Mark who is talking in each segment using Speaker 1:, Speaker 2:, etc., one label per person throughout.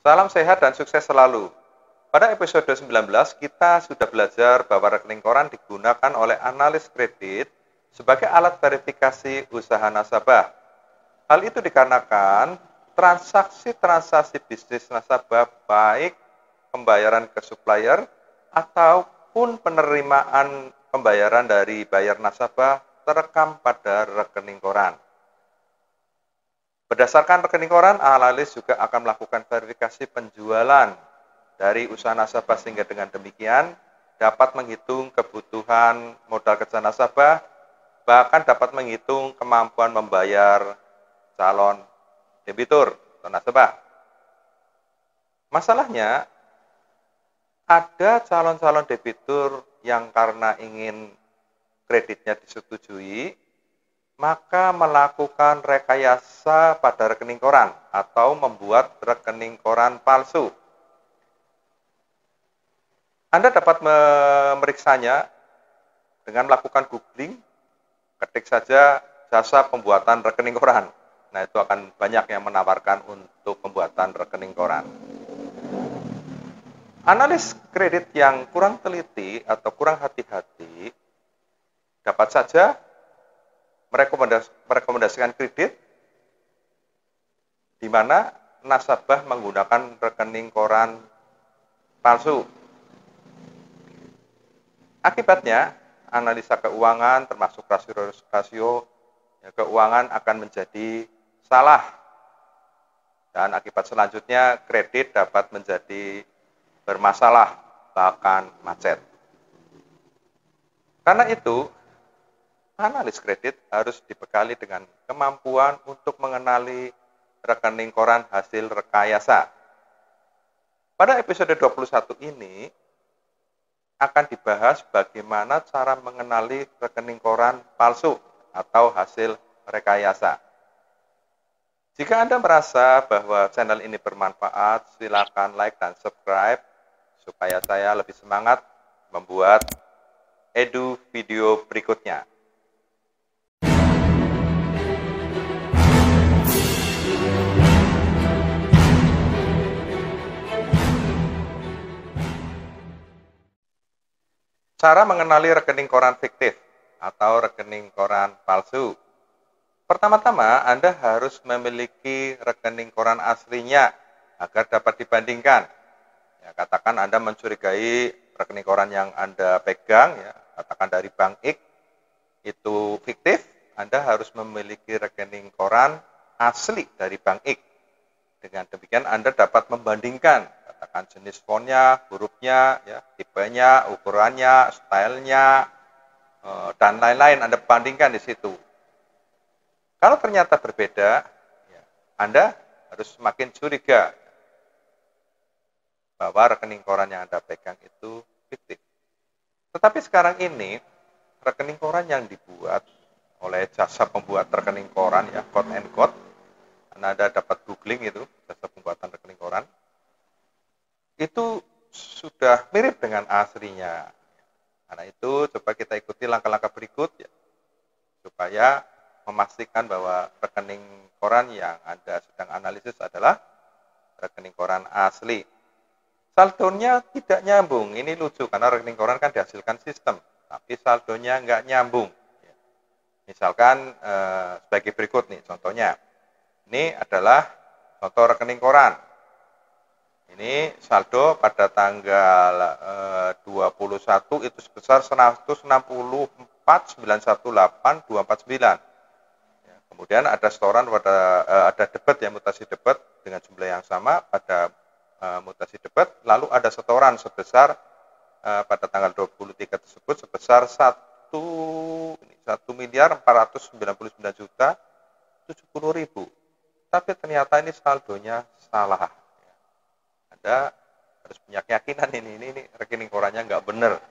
Speaker 1: Salam sehat dan sukses selalu. Pada episode 19, kita sudah belajar bahwa rekening koran digunakan oleh analis kredit sebagai alat verifikasi usaha nasabah. Hal itu dikarenakan transaksi-transaksi bisnis nasabah baik pembayaran ke supplier ataupun penerimaan pembayaran dari bayar nasabah terekam pada rekening koran. Berdasarkan rekening koran, analis juga akan melakukan verifikasi penjualan dari usaha nasabah sehingga dengan demikian dapat menghitung kebutuhan modal kerja nasabah, bahkan dapat menghitung kemampuan membayar calon debitur atau nasabah. Masalahnya, ada calon-calon debitur yang karena ingin kreditnya disetujui, maka melakukan rekayasa pada rekening koran atau membuat rekening koran palsu. Anda dapat memeriksanya dengan melakukan googling, ketik saja jasa pembuatan rekening koran. Nah, itu akan banyak yang menawarkan untuk pembuatan rekening koran. Analis kredit yang kurang teliti atau kurang hati-hati dapat saja merekomendasikan kredit di mana nasabah menggunakan rekening koran palsu. Akibatnya, analisa keuangan termasuk rasio keuangan akan menjadi salah. Dan akibat selanjutnya, kredit dapat menjadi bermasalah, bahkan macet. Karena itu, analis kredit harus dibekali dengan kemampuan untuk mengenali rekening koran hasil rekayasa. Pada episode 21 ini akan dibahas bagaimana cara mengenali rekening koran palsu atau hasil rekayasa. Jika Anda merasa bahwa channel ini bermanfaat, silakan like dan subscribe supaya saya lebih semangat membuat edu video berikutnya. Cara mengenali rekening koran fiktif atau rekening koran palsu. Pertama-tama, Anda harus memiliki rekening koran aslinya agar dapat dibandingkan. Ya, katakan Anda mencurigai rekening koran yang Anda pegang, ya, katakan dari Bank X, itu fiktif, Anda harus memiliki rekening koran asli dari Bank X. Dengan demikian Anda dapat membandingkan, katakan jenis fontnya, hurufnya, ya, tipenya, ukurannya, stylenya, dan lain-lain. Anda bandingkan di situ. Kalau ternyata berbeda, ya, Anda harus semakin curiga bahwa rekening koran yang Anda pegang itu fiktif. Tetapi sekarang ini, rekening koran yang dibuat oleh jasa pembuat rekening koran, ya, quote and quote, Anda dapat googling itu, jasa pembuatan rekening koran, itu sudah mirip dengan aslinya. Karena itu, coba kita ikuti langkah-langkah berikut, ya, supaya memastikan bahwa rekening koran yang Anda sedang analisis adalah rekening koran asli. Saldonya tidak nyambung, ini lucu karena rekening koran kan dihasilkan sistem, tapi saldonya nggak nyambung. Misalkan sebagai berikut nih contohnya, ini adalah contoh rekening koran. Ini saldo pada tanggal 21 itu sebesar 164.918.249. Ya, kemudian ada setoran pada ada debit, ya, mutasi debit dengan jumlah yang sama pada mutasi debit, lalu ada setoran sebesar pada tanggal 23 tersebut sebesar 1.499.070.000. Tapi ternyata ini saldonya salah. Anda harus punya keyakinan ini rekening korannya nggak benar.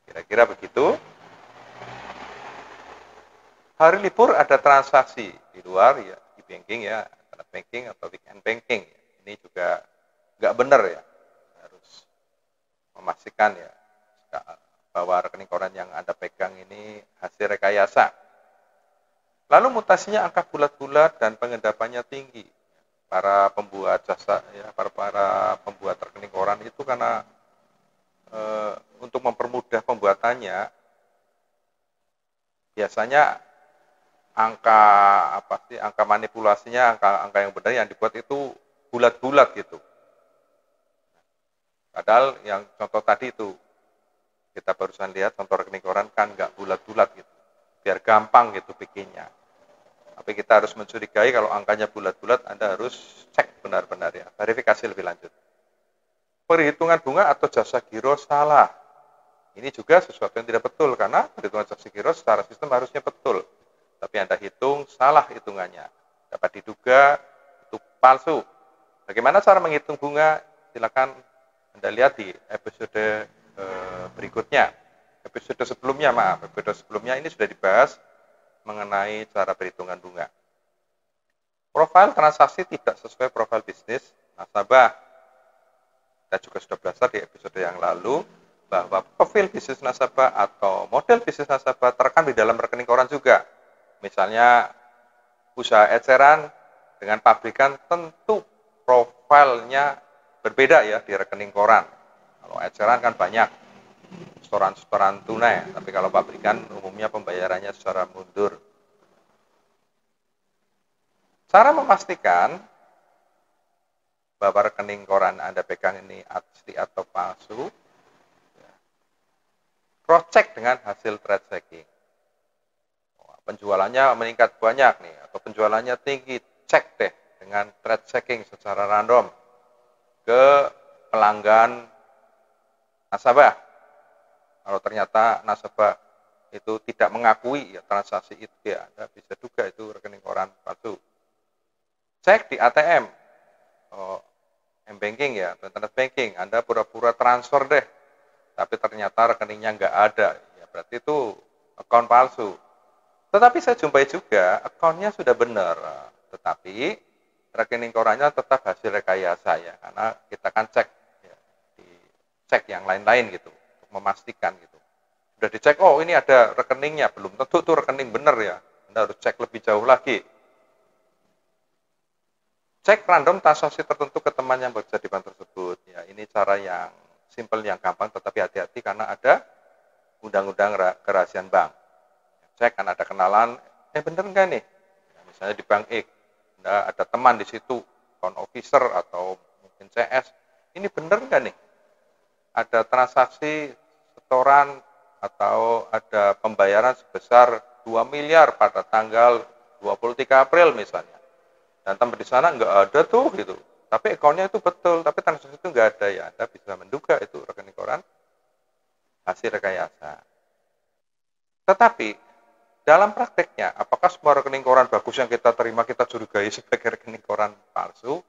Speaker 1: Kira-kira begitu. Hari libur ada transaksi di luar, ya, e-banking, ya, internet banking atau weekend banking. Ini juga nggak benar, ya. Harus memastikan, ya, bahwa rekening koran yang Anda pegang ini hasil rekayasa. Lalu mutasinya angka bulat-bulat dan pengendapannya tinggi. para pembuat jasa ya, para pembuat rekening koran itu karena untuk mempermudah pembuatannya biasanya angka apa sih, angka manipulasinya, angka yang benar yang dibuat itu bulat-bulat gitu. Padahal yang contoh tadi itu kita barusan lihat contoh rekening koran kan nggak bulat-bulat gitu, biar gampang gitu bikinnya. Tapi kita harus mencurigai kalau angkanya bulat-bulat, Anda harus cek benar-benar ya, verifikasi lebih lanjut. Perhitungan bunga atau jasa giro salah. Ini juga sesuatu yang tidak betul, karena perhitungan jasa giro secara sistem harusnya betul. Tapi Anda hitung, salah hitungannya. Dapat diduga itu palsu. Bagaimana cara menghitung bunga? Silakan Anda lihat di episode berikutnya. Episode sebelumnya ini sudah dibahas mengenai cara perhitungan bunga. Profil transaksi tidak sesuai profil bisnis nasabah. Kita juga sudah belajar di episode yang lalu bahwa profil bisnis nasabah atau model bisnis nasabah terekam di dalam rekening koran juga. Misalnya usaha eceran dengan pabrikan tentu profilnya berbeda ya di rekening koran. Kalau eceran kan banyak setoran-setoran tunai, tapi kalau pabrikan umumnya pembayarannya secara mundur. Cara memastikan bahwa rekening koran Anda pegang ini asli atau palsu, cross check dengan hasil trade checking. Penjualannya meningkat banyak nih, atau penjualannya tinggi, cek deh dengan trade checking secara random ke pelanggan nasabah. Kalau ternyata nasabah itu tidak mengakui ya transaksi itu, ya Anda bisa duga itu rekening koran palsu. Cek di ATM, M-Banking ya, internet banking, Anda pura-pura transfer deh, tapi ternyata rekeningnya nggak ada, ya berarti itu akun palsu. Tetapi saya jumpai juga akunnya sudah benar, tetapi rekening korannya tetap hasil rekayasa ya, karena kita kan cek ya, cek yang lain-lain gitu untuk memastikan gitu. Sudah dicek, oh ini ada rekeningnya, belum tentu tuh rekening benar ya. Anda harus cek lebih jauh lagi. Cek random transaksi tertentu ke teman yang bekerja di bank tersebut. Ya, ini cara yang simple, yang gampang, tetapi hati-hati karena ada undang-undang kerahasiaan bank. Cek kan ada kenalan, bener nggak nih? Ya, misalnya di bank X, ada teman di situ, account officer atau mungkin CS, ini bener nggak nih? Ada transaksi setoran atau ada pembayaran sebesar 2 miliar pada tanggal 23 April misalnya. Dan tempat di sana nggak ada tuh gitu. Tapi akunnya itu betul, tapi transaksi itu nggak ada ya. Anda bisa menduga itu rekening koran hasil rekayasa. Tetapi dalam prakteknya, apakah semua rekening koran bagus yang kita terima kita curigai sebagai rekening koran palsu?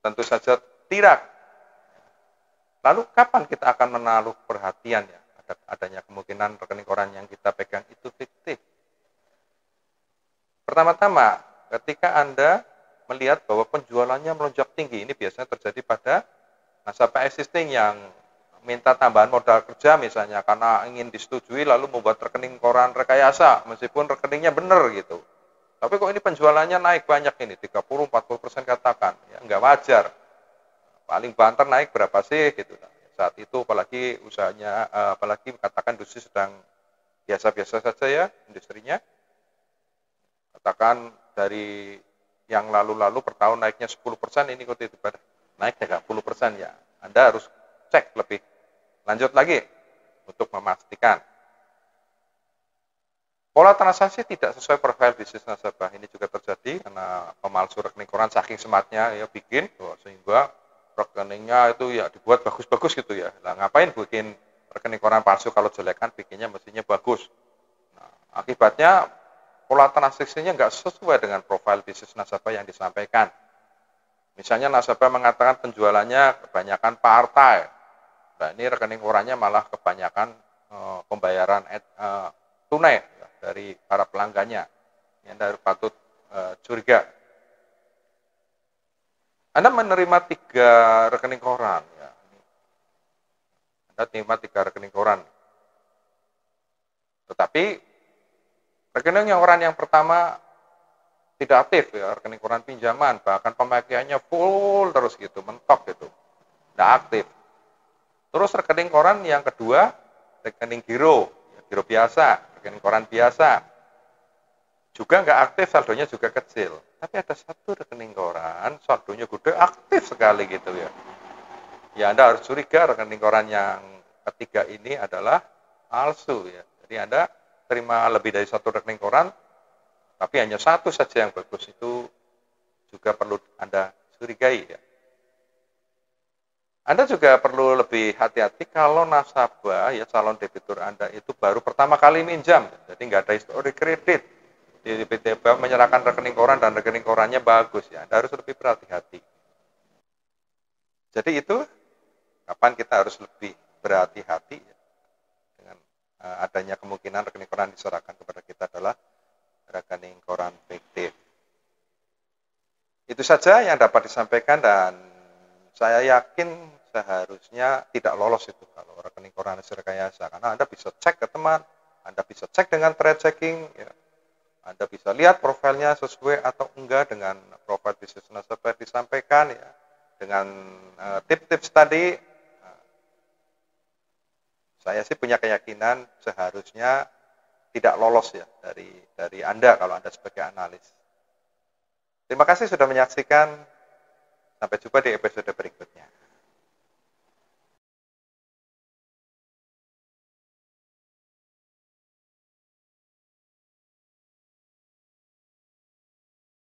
Speaker 1: Tentu saja tidak. Lalu kapan kita akan menaruh perhatian ya adanya kemungkinan rekening koran yang kita pegang itu fiktif? Pertama-tama, ketika Anda melihat bahwa penjualannya melonjak tinggi, ini biasanya terjadi pada nasabah existing yang minta tambahan modal kerja misalnya karena ingin disetujui lalu membuat rekening koran rekayasa meskipun rekeningnya benar gitu. Tapi kok ini penjualannya naik banyak ini, 30-40% katakan, ya nggak wajar. Paling banter naik berapa sih gitu. Nah, saat itu apalagi usahanya, apalagi katakan industri sedang biasa-biasa saja ya industrinya, katakan dari yang lalu-lalu per tahun naiknya 10%, ini kok tiba-tiba naik 30% ya. Anda harus cek lebih lanjut lagi untuk memastikan. Pola transaksi tidak sesuai profil bisnis nasabah, ini juga terjadi karena pemalsu rekening koran saking sematnya ya bikin, sehingga rekeningnya itu ya dibuat bagus-bagus gitu ya. Nah, ngapain bikin rekening koran palsu kalau jelek, kan bikinnya mestinya bagus. Nah, akibatnya pola transaksinya nggak sesuai dengan profil bisnis nasabah yang disampaikan. Misalnya nasabah mengatakan penjualannya kebanyakan partai. Nah, ini rekening korannya malah kebanyakan pembayaran tunai ya, dari para pelanggannya. Ini Anda patut curiga. Anda menerima 3 rekening koran. Ya. Anda terima 3 rekening koran. Tetapi rekening yang koran yang pertama tidak aktif ya, rekening koran pinjaman, bahkan pemakaiannya full terus gitu, mentok gitu, tidak aktif. Terus rekening koran yang kedua, rekening giro, ya, giro biasa, rekening koran biasa, juga nggak aktif, saldonya juga kecil. Tapi ada satu rekening koran, saldonya gede, aktif sekali gitu ya. Ya Anda harus curiga rekening koran yang ketiga ini adalah palsu ya. Jadi Anda terima lebih dari satu rekening koran, tapi hanya satu saja yang bagus, itu juga perlu Anda curigai ya. Anda juga perlu lebih hati-hati kalau nasabah ya, calon debitur Anda itu baru pertama kali minjam, jadi nggak ada histori kredit. Tiba-tiba menyerahkan rekening koran dan rekening korannya bagus ya, Anda harus lebih berhati-hati. Jadi itu kapan kita harus lebih berhati-hati ya, dengan adanya kemungkinan rekening koran diserahkan kepada kita adalah rekening koran fiktif. Itu saja yang dapat disampaikan, dan saya yakin seharusnya tidak lolos itu kalau rekening koran hasil rekayasa, karena Anda bisa cek ke teman, Anda bisa cek dengan thread checking, ya. Anda bisa lihat profilnya sesuai atau enggak dengan profil bisnis nasabah disampaikan ya, dengan tips-tips tadi. Saya sih punya keyakinan seharusnya tidak lolos ya dari Anda kalau Anda sebagai analis. Terima kasih sudah menyaksikan. Sampai jumpa di episode berikutnya.